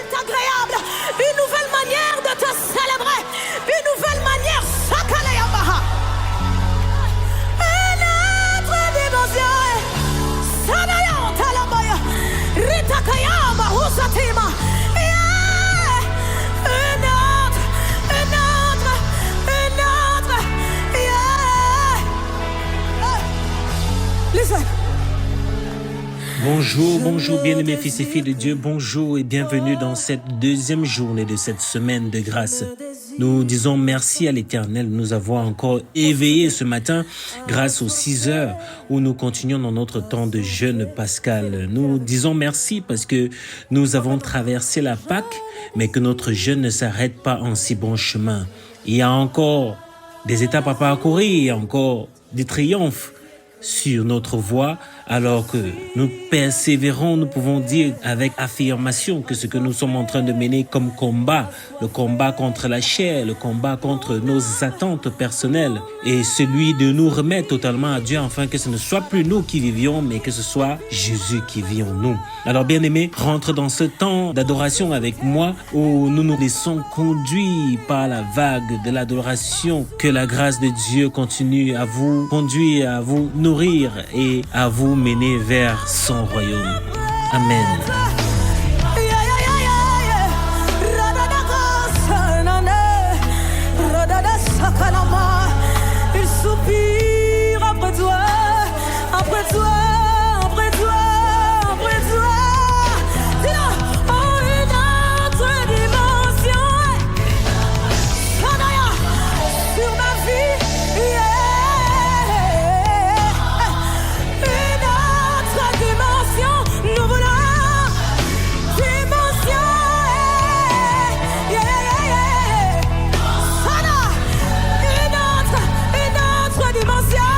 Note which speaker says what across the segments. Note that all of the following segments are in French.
Speaker 1: est agréable. Une nouvelle manière de te célébrer. Une nouvelle manière. Sakaleyamaha. Une autre dimension. Sanayon talamaya. Ritakayama husatima.
Speaker 2: Bonjour, bonjour bien-aimés fils et filles de Dieu, bonjour et bienvenue dans cette deuxième journée de cette semaine de grâce. Nous disons merci à l'Éternel de nous avoir encore éveillés ce matin grâce aux 6 heures où nous continuons dans notre temps de jeûne pascal. Nous disons merci parce que nous avons traversé la Pâque, mais que notre jeûne ne s'arrête pas en si bon chemin. Il y a encore des étapes à parcourir, il y a encore des triomphes sur notre voie, alors que nous persévérons, nous pouvons dire avec affirmation que ce que nous sommes en train de mener comme combat, le combat contre la chair, le combat contre nos attentes personnelles, est celui de nous remettre totalement à Dieu, afin que ce ne soit plus nous qui vivions, mais que ce soit Jésus qui vit en nous. Alors bien-aimés, rentre dans ce temps d'adoration avec moi, où nous nous laissons conduire par la vague de l'adoration. Que la grâce de Dieu continue à vous conduire, à vous nourrir et à vous mener vers son royaume. Amen.
Speaker 1: Il soupire après toi, après toi, après toi, après toi. Dis-le, en une autre dimension. Sanaya, sur ma vie. Une autre dimension, nous voulons dimension. Sana, une autre dimension.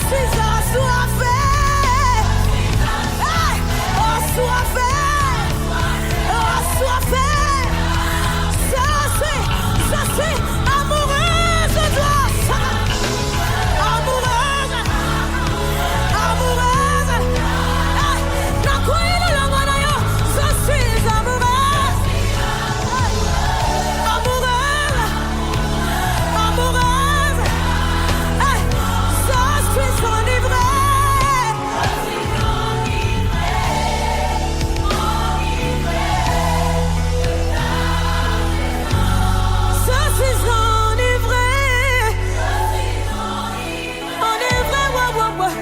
Speaker 1: Je suis assoiffé. Assoiffé. Assoiffé. Je suis amoureuse de toi. Amoureuse. Amoureuse. Nakwila langanayo. Je suis amoureuse. Amoureuse. Amoureuse. Je suis enivrée. Je suis enivrée. Enivrée, ouais, ouais, ouais.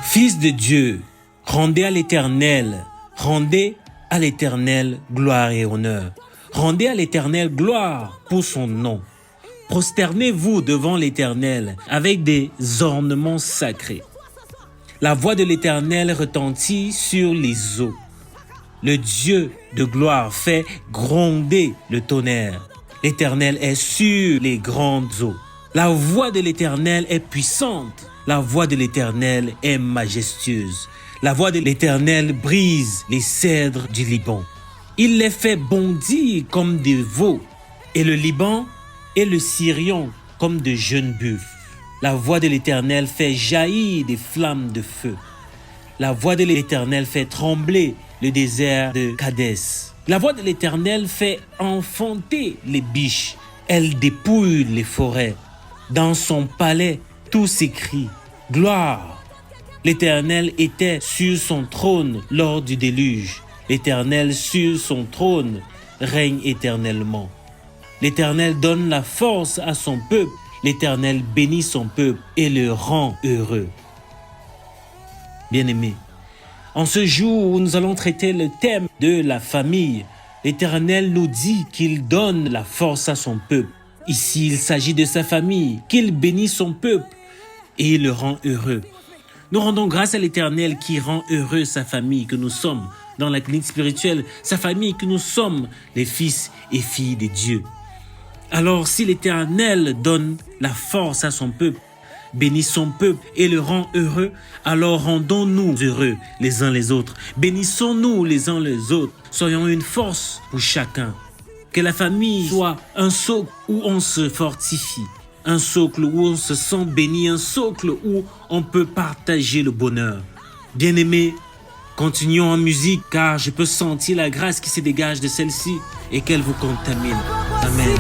Speaker 2: Fils de Dieu, rendez à l'Éternel gloire et honneur. Rendez à l'Éternel gloire pour son nom. Prosternez-vous devant l'Éternel avec des ornements sacrés. La voix de l'Éternel retentit sur les eaux. Le Dieu de gloire fait gronder le tonnerre. L'Éternel est sur les grandes eaux. La voix de l'Éternel est puissante. La voix de l'Éternel est majestueuse. La voix de l'Éternel brise les cèdres du Liban. Il les fait bondir comme des veaux, et le Liban et le Sirion comme de jeunes buffles. La voix de l'Éternel fait jaillir des flammes de feu. La voix de l'Éternel fait trembler le désert de Kadès. La voix de l'Éternel fait enfanter les biches. Elle dépouille les forêts. Dans son palais, tout s'écrie « Gloire !» L'Éternel était sur son trône lors du déluge. L'Éternel sur son trône règne éternellement. L'Éternel donne la force à son peuple. L'Éternel bénit son peuple et le rend heureux. Bien-aimés, en ce jour où nous allons traiter le thème de la famille, l'Éternel nous dit qu'il donne la force à son peuple. Ici, il s'agit de sa famille, qu'il bénit son peuple et il le rend heureux. Nous rendons grâce à l'Éternel qui rend heureux sa famille que nous sommes dans la clinique spirituelle, sa famille que nous sommes, les fils et filles de Dieu. Alors, si l'Éternel donne la force à son peuple, bénit son peuple et le rend heureux, alors rendons-nous heureux les uns les autres. Bénissons-nous les uns les autres. Soyons une force pour chacun. Que la famille soit un socle où on se fortifie, un socle où on se sent béni, un socle où on peut partager le bonheur. Bien-aimés, continuons en musique car je peux sentir la grâce qui se dégage de celle-ci et qu'elle vous contamine. Amen.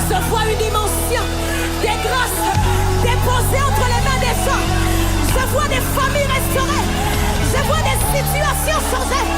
Speaker 1: Je vois une dimension des grâces déposées entre les mains des gens. Je vois des familles restaurées. Je vois des situations changées.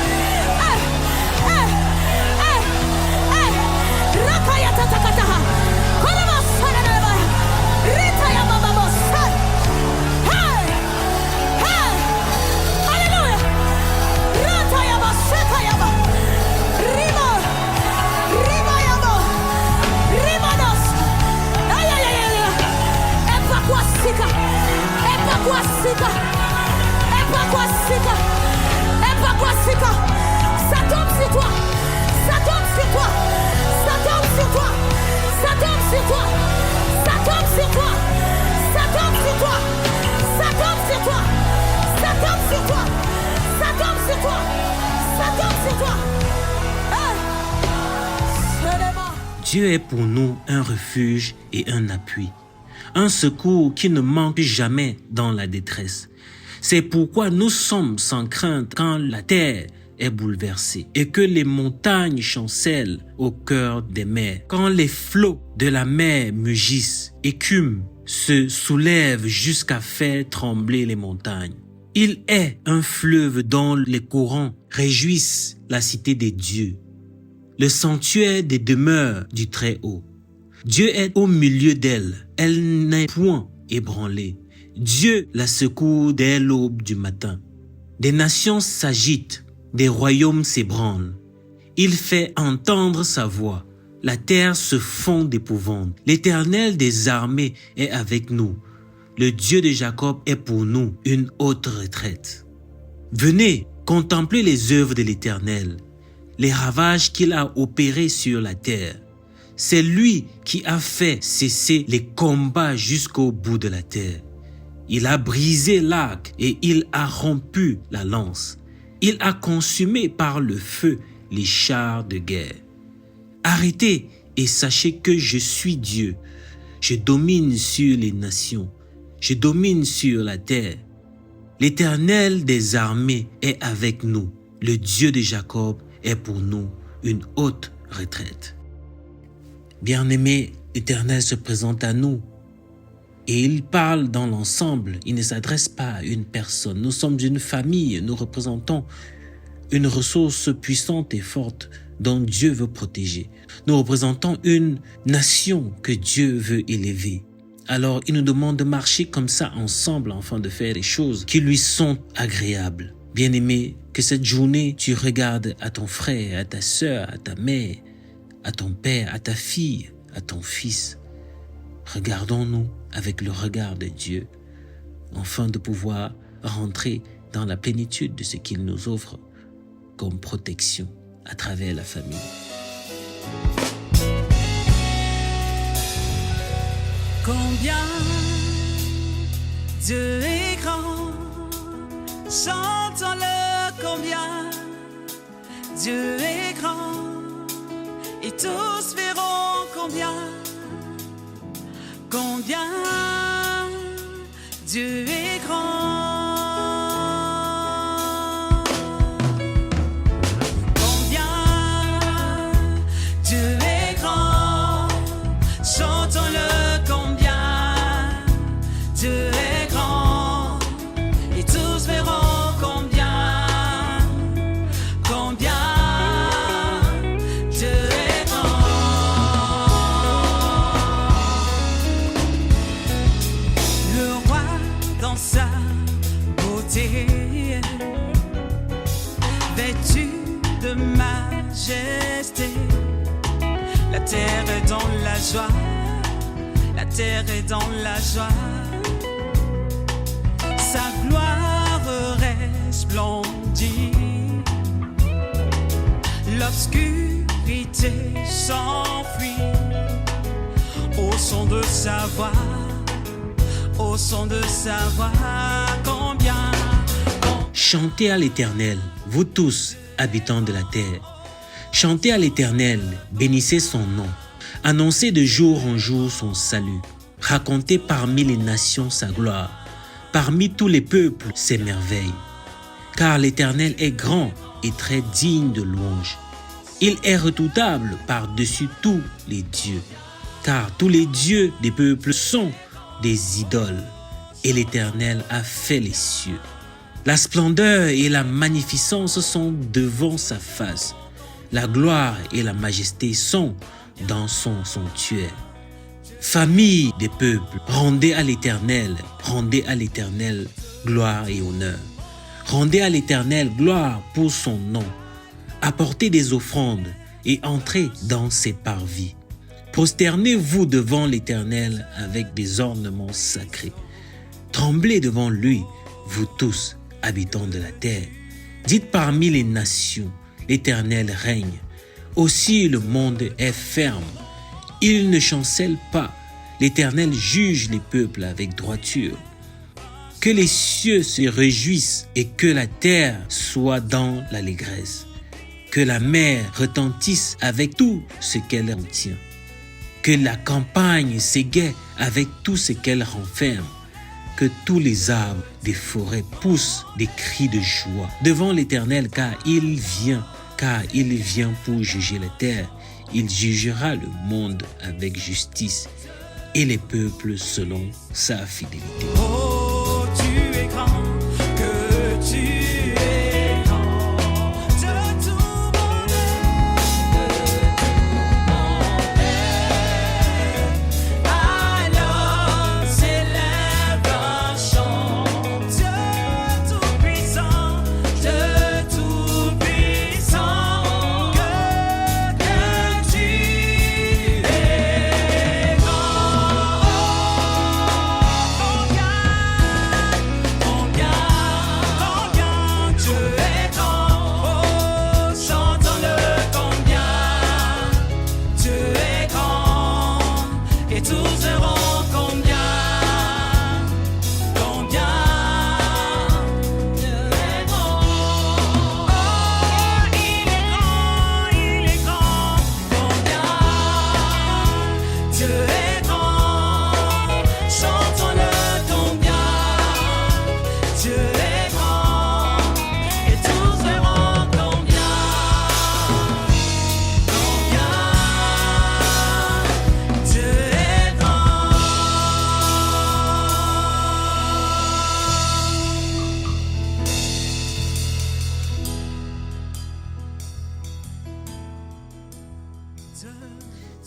Speaker 1: Ça tombe sur toi, ça tombe sur toi, ça tombe sur toi, ça tombe sur toi, ça tombe sur toi, ça tombe sur toi, ça tombe sur toi, ça tombe sur toi, ça tombe sur toi, ça tombe sur toi.
Speaker 2: Dieu est pour nous un refuge et un appui, un secours qui ne manque jamais dans la détresse. C'est pourquoi nous sommes sans crainte quand la terre est bouleversée et que les montagnes chancellent au cœur des mers. Quand les flots de la mer mugissent, écument, se soulèvent jusqu'à faire trembler les montagnes. Il est un fleuve dont les courants réjouissent la cité des dieux, le sanctuaire des demeures du Très-Haut. Dieu est au milieu d'elle, elle n'est point ébranlée. Dieu la secourt dès l'aube du matin. Des nations s'agitent, des royaumes s'ébranlent. Il fait entendre sa voix. La terre se fond d'épouvante. L'Éternel des armées est avec nous. Le Dieu de Jacob est pour nous une haute retraite. Venez, contemplez les œuvres de l'Éternel, les ravages qu'il a opérés sur la terre. C'est lui qui a fait cesser les combats jusqu'au bout de la terre. Il a brisé l'arc et il a rompu la lance. Il a consumé par le feu les chars de guerre. Arrêtez et sachez que je suis Dieu. Je domine sur les nations. Je domine sur la terre. L'Éternel des armées est avec nous. Le Dieu de Jacob est pour nous une haute retraite. Bien-aimé, l'Éternel se présente à nous. Et il parle dans l'ensemble, il ne s'adresse pas à une personne. Nous sommes une famille, nous représentons une ressource puissante et forte dont Dieu veut protéger. Nous représentons une nation que Dieu veut élever. Alors il nous demande de marcher comme ça ensemble afin de faire les choses qui lui sont agréables. Bien-aimé, que cette journée tu regardes à ton frère, à ta sœur, à ta mère, à ton père, à ta fille, à ton fils. Regardons-nous avec le regard de Dieu, afin de pouvoir rentrer dans la plénitude de ce qu'il nous offre comme protection à travers la famille.
Speaker 3: Combien Dieu est grand, chantons-le combien Dieu est grand, et tous verront combien Dieu est grand. Combien Dieu est grand, chantons-le combien Dieu est grand, et tous verront combien Dieu est grand. Le roi dans sa beauté, vêtu de majesté, la terre est dans la joie, la terre est dans la joie. Sa gloire resplendit, l'obscurité s'enfuit au son de sa voix, au son de sa voix. Combien
Speaker 2: Chantez à l'Éternel, vous tous, habitants de la terre. Chantez à l'Éternel, bénissez son nom. Annoncez de jour en jour son salut. Racontez parmi les nations sa gloire. Parmi tous les peuples ses merveilles. Car l'Éternel est grand et très digne de louange. Il est redoutable par-dessus tous les dieux. Car tous les dieux des peuples sont des idoles. Et l'Éternel a fait les cieux. La splendeur et la magnificence sont devant sa face. La gloire et la majesté sont dans son sanctuaire. Famille des peuples, rendez à l'Éternel gloire et honneur. Rendez à l'Éternel gloire pour son nom. Apportez des offrandes et entrez dans ses parvis. Prosternez-vous devant l'Éternel avec des ornements sacrés. Tremblez devant lui, vous tous, habitants de la terre. Dites parmi les nations, l'Éternel règne. Aussi le monde est ferme. Il ne chancelle pas. L'Éternel juge les peuples avec droiture. Que les cieux se réjouissent et que la terre soit dans l'allégresse. Que la mer retentisse avec tout ce qu'elle contient. Que la campagne s'égaie avec tout ce qu'elle renferme. Que tous les arbres des forêts poussent des cris de joie devant l'Éternel, car il vient pour juger la terre. Il jugera le monde avec justice et les peuples selon sa fidélité.
Speaker 3: oh, tu es grand, que tu es grand, de tout mon être. Alors s'élève un chant, Dieu tout-puissant, Dieu tout-puissant, que tu es grand. Combien Dieu est grand, oh, chantons-le combien Dieu est grand, et tous verront combien Dieu est grand. Oh, il est grand, combien Dieu est grand, chantons-le combien Dieu est grand, et tous verront combien Dieu est grand.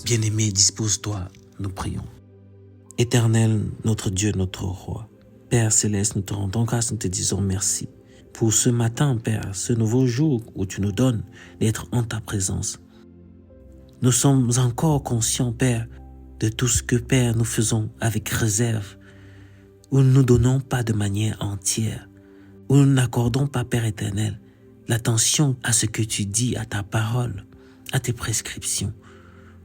Speaker 2: Bien-aimé, dispose-toi, nous prions. Éternel, notre Dieu, notre Roi, Père Céleste, nous te rendons grâce, nous te disons merci pour ce matin, Père, ce nouveau jour où tu nous donnes d'être en ta présence. Nous sommes encore conscients, Père, de tout ce que, Père, nous faisons avec réserve, où nous ne donnons pas de manière entière, où nous n'accordons pas, Père éternel, l'attention à ce que tu dis, à ta parole, à tes prescriptions,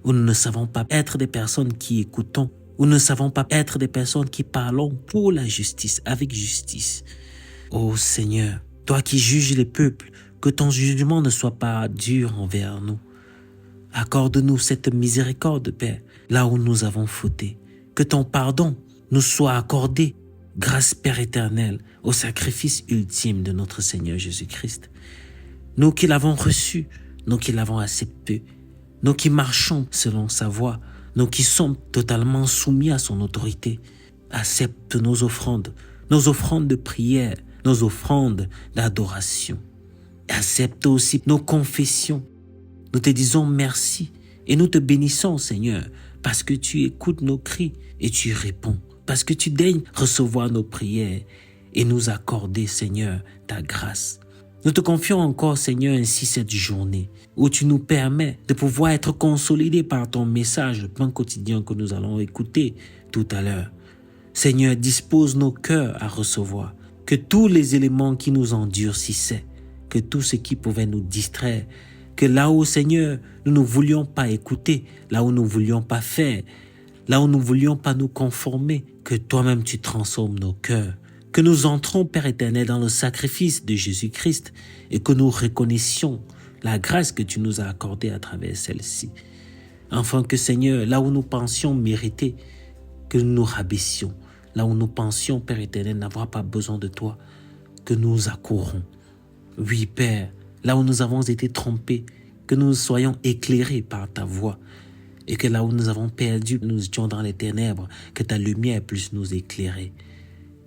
Speaker 2: où nous ne savons pas être des personnes qui écoutons, où nous ne savons pas être des personnes qui parlons pour la justice, avec justice. Ô Seigneur, toi qui juges les peuples, que ton jugement ne soit pas dur envers nous. Accorde-nous cette miséricorde, Père, là où nous avons fauté. Que ton pardon nous soit accordé, grâce, Père éternel, au sacrifice ultime de notre Seigneur Jésus-Christ. Nous qui l'avons reçu, nous qui l'avons accepté, nous qui marchons selon sa voie, nous qui sommes totalement soumis à son autorité, accepte nos offrandes de prière, nos offrandes d'adoration. Accepte aussi nos confessions. Nous te disons merci et nous te bénissons, Seigneur, parce que tu écoutes nos cris et tu réponds, parce que tu daignes recevoir nos prières et nous accorder, Seigneur, ta grâce. Nous te confions encore, Seigneur, ainsi cette journée où tu nous permets de pouvoir être consolidés par ton message, le pain quotidien que nous allons écouter tout à l'heure. Seigneur, dispose nos cœurs à recevoir, que tous les éléments qui nous endurcissaient, que tout ce qui pouvait nous distraire, que là où, Seigneur, nous ne voulions pas écouter, là où nous ne voulions pas faire, là où nous ne voulions pas nous conformer, que toi-même tu transformes nos cœurs, que nous entrons, Père éternel, dans le sacrifice de Jésus-Christ et que nous reconnaissions la grâce que tu nous as accordée à travers celle-ci. Afin que, Seigneur, là où nous pensions mériter, que nous nous rabaissions, là où nous pensions, Père éternel, n'avoir pas besoin de toi, que nous accourons. Oui, Père, là où nous avons été trompés, que nous soyons éclairés par ta voix et que là où nous avons perdu, nous étions dans les ténèbres, que ta lumière puisse nous éclairer.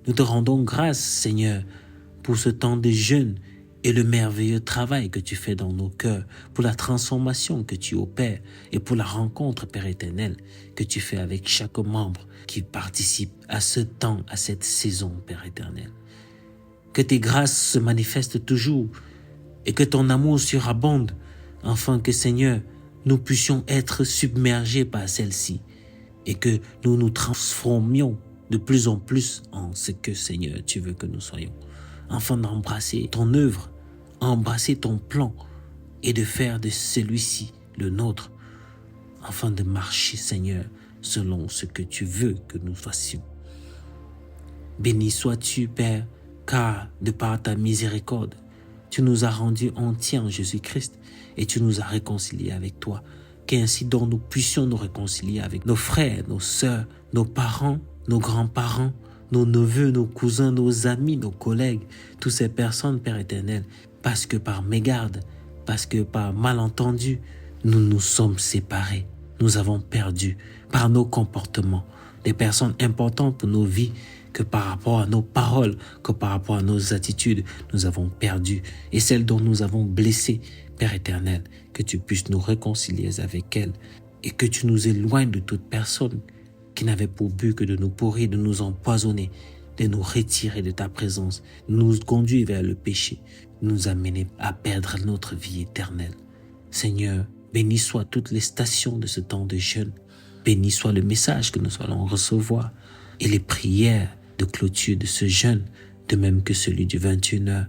Speaker 2: Nous te rendons grâce, Seigneur, pour ce temps de jeûne et le merveilleux travail que tu fais dans nos cœurs, pour la transformation que tu opères et pour la rencontre, Père éternel, que tu fais avec chaque membre qui participe à ce temps, à cette saison, Père éternel. Que tes grâces se manifestent toujours et que ton amour surabonde, afin que, Seigneur, nous puissions être submergés par celle-ci et que nous nous transformions de plus en plus en ce que, Seigneur, tu veux que nous soyons, afin d'embrasser ton œuvre, embrasser ton plan et de faire de celui-ci le nôtre, afin de marcher, Seigneur, selon ce que tu veux que nous fassions. Béni sois-tu, Père, car de par ta miséricorde, tu nous as rendus entiers en Jésus-Christ et tu nous as réconciliés avec toi, qu'ainsi donc nous puissions nous réconcilier avec nos frères, nos sœurs, nos parents, nos grands-parents, nos neveux, nos cousins, nos amis, nos collègues, toutes ces personnes, Père éternel, parce que par mégarde, parce que par malentendu, nous nous sommes séparés, nous avons perdu par nos comportements des personnes importantes pour nos vies, que par rapport à nos paroles, que par rapport à nos attitudes, nous avons perdu, et celles dont nous avons blessé, Père éternel, que tu puisses nous réconcilier avec elles et que tu nous éloignes de toute personne qui n'avait pour but que de nous pourrir, de nous empoisonner, de nous retirer de ta présence, de nous conduire vers le péché, de nous amener à perdre notre vie éternelle. Seigneur, béni soient toutes les stations de ce temps de jeûne, béni soit le message que nous allons recevoir et les prières de clôture de ce jeûne, de même que celui du 21h,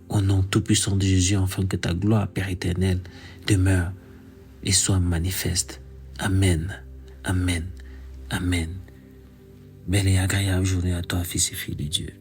Speaker 2: au nom tout-puissant de Jésus, afin que ta gloire, Père éternel, demeure et soit manifeste. Amen, amen, amen. Belle et agréable journée à toi, fils et fille de Dieu.